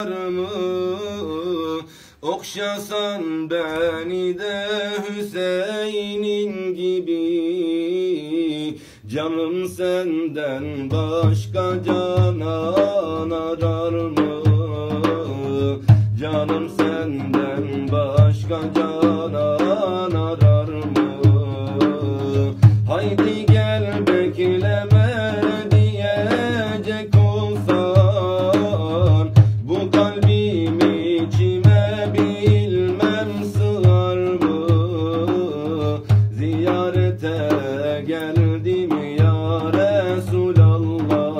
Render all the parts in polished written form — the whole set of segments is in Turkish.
mı? Okşasan beni de Hüseyin'in gibi. Canım senden başka canan arar mı? Canım senden başka canan arar mı? Haydi gel bekleme diyecek olsan, bu kalbim içime bilmem sığar mı? Ziyarete geldim ya Resulallah,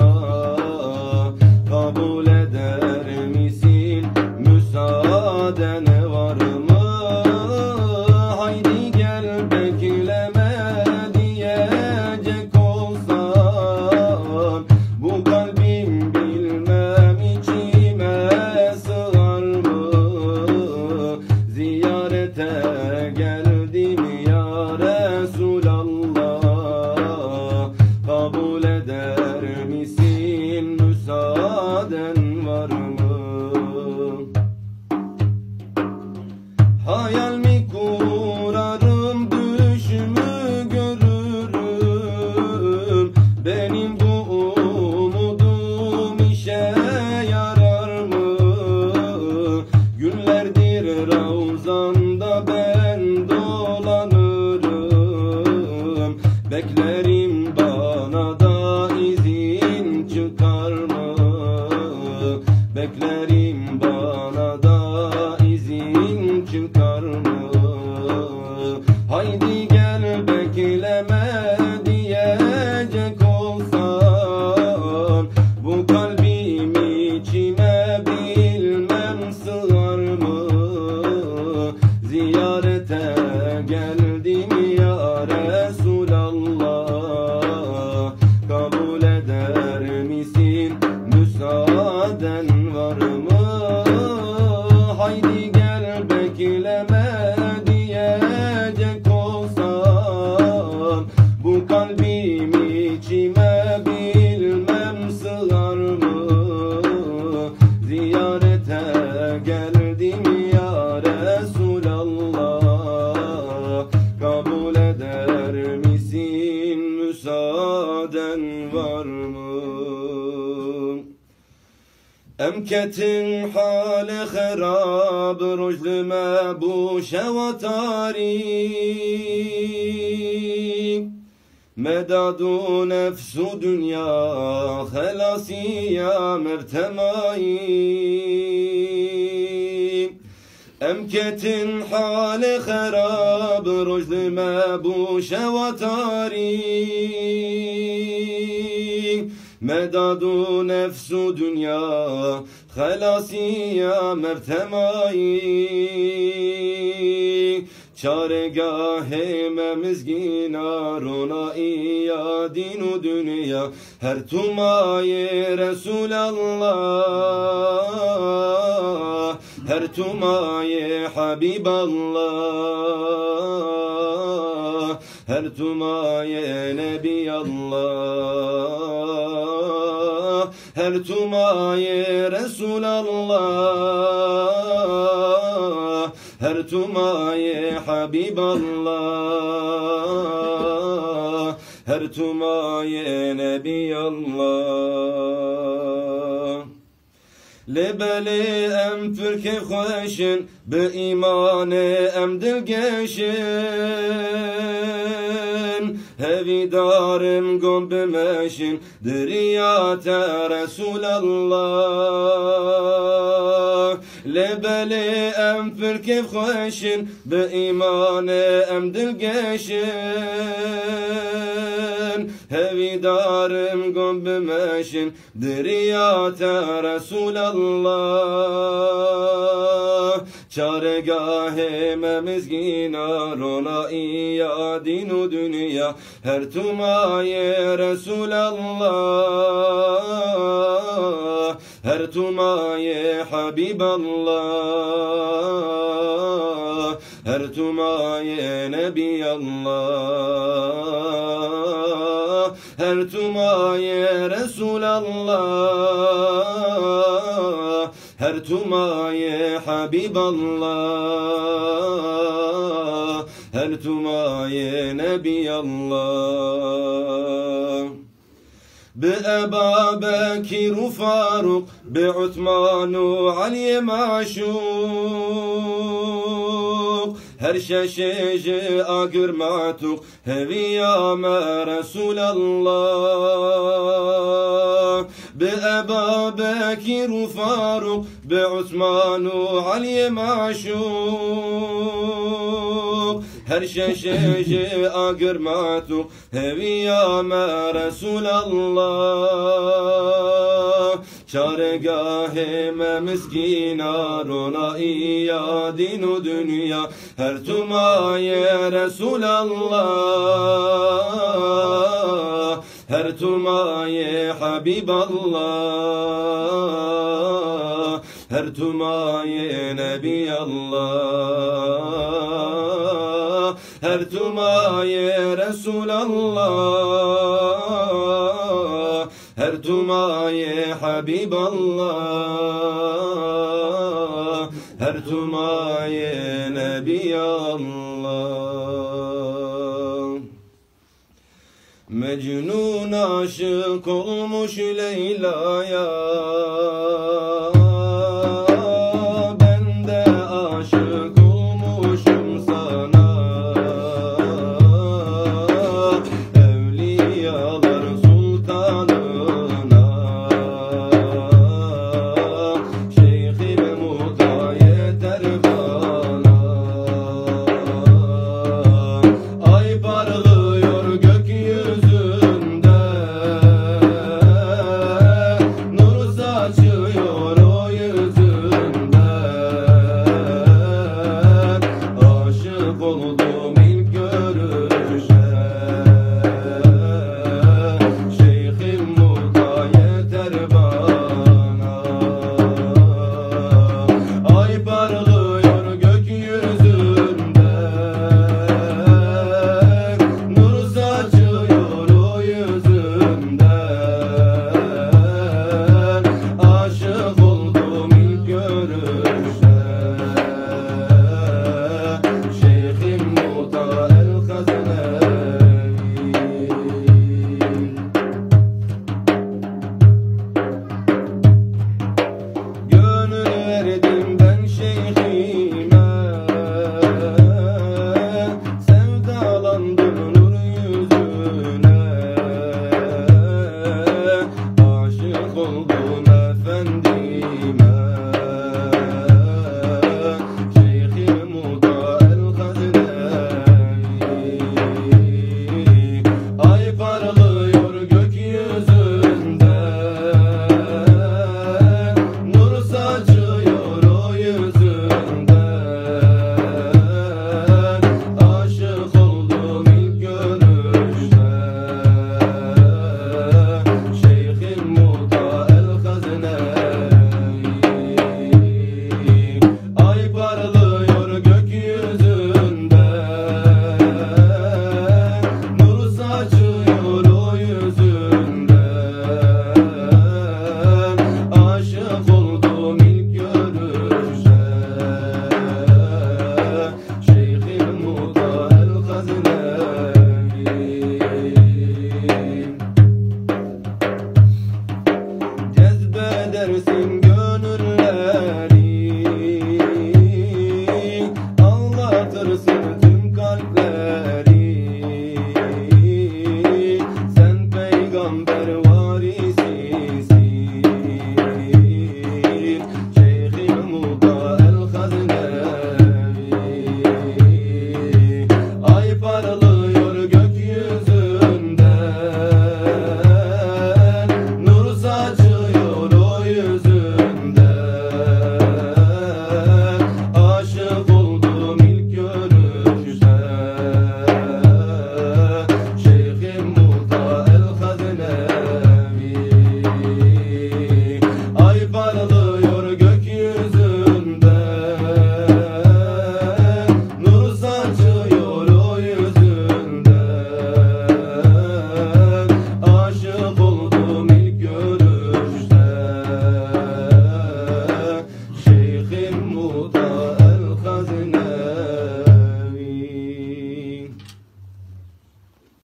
kabul eder misin? Müsaaden var mı? Haydi gel bekleme diyecek olsan, bu kalbim bilmem içime sığar mı? Ziyarete geldim ya Resulallah, kabul eder misin? Müsaaden var mı? Hayal mi kurarım, düş mü görürüm? Benim bu umudum işe yarar mı? Günlerdir Ravzanda ben dolanırım, beklerim bana da izin çıkar mı? Beklerim bana da izin çıkar mı? Haydi gel bekleme diyecek olsan, bu kalbim içime bilmem sığar mı? Ziyarete geldim ya Resulallah, kabul eder misin? Müsaaden var mı? Haydi gel bekleme diyecek olsan, bu kalbim içime bilmem sığar mı? Ziyarete geldim ya Resulallah, kabul eder misin? Müsaaden var mı? Emketin hali harab, rojlime bu şevatari, medadu nefsu dünya helasiya mertemai. Emketin hali harab, rojlime bu şevatari, medadu nefsu dünya helasiya mertemai. Çaregah-ı memizginar ona iya dinu dünya, her tumaye Resulallah, her tumaye Habiballah, her tumaye Nebiyallah, her tumaye Resulallah, her tumaye Habiballah, her tumaye Nebiyallah. Lebeli em Türk خوشن به ایمان ام دلگشن، هوی دارم گم بمشن دریات رسول الله. لبلی ام Türk خوشن به ایمان ام دلگشن، هوی دارم گم بمشن دریات رسول الله. çaregah-ı memizginar ona iya dinu dünya, her tumaye Resulallah, her tumaye Habiballah, her tumaye Nebiyallah, her tumaye Resulallah, her tumaye Habiballah, her tumaye Nebiyallah. بأبا بكر وفاروق بعثمان وعلي معشوق هر شاشج أقر معتوق هذي يا ما رسول الله بأبا بكر وفاروق بعثمان وعلي معشوق هر شاشج أقر معتوق هذي يا ما رسول الله çaregahime miskina ronai ya dinu dünya her tumaye Resulallah her tumaye Habiballah her tumaye Nebiyallah her tumaye Resulallah her tumaye Habiballah her tumaye Nebiyallah. Mecnun aşık olmuş Leyla'ya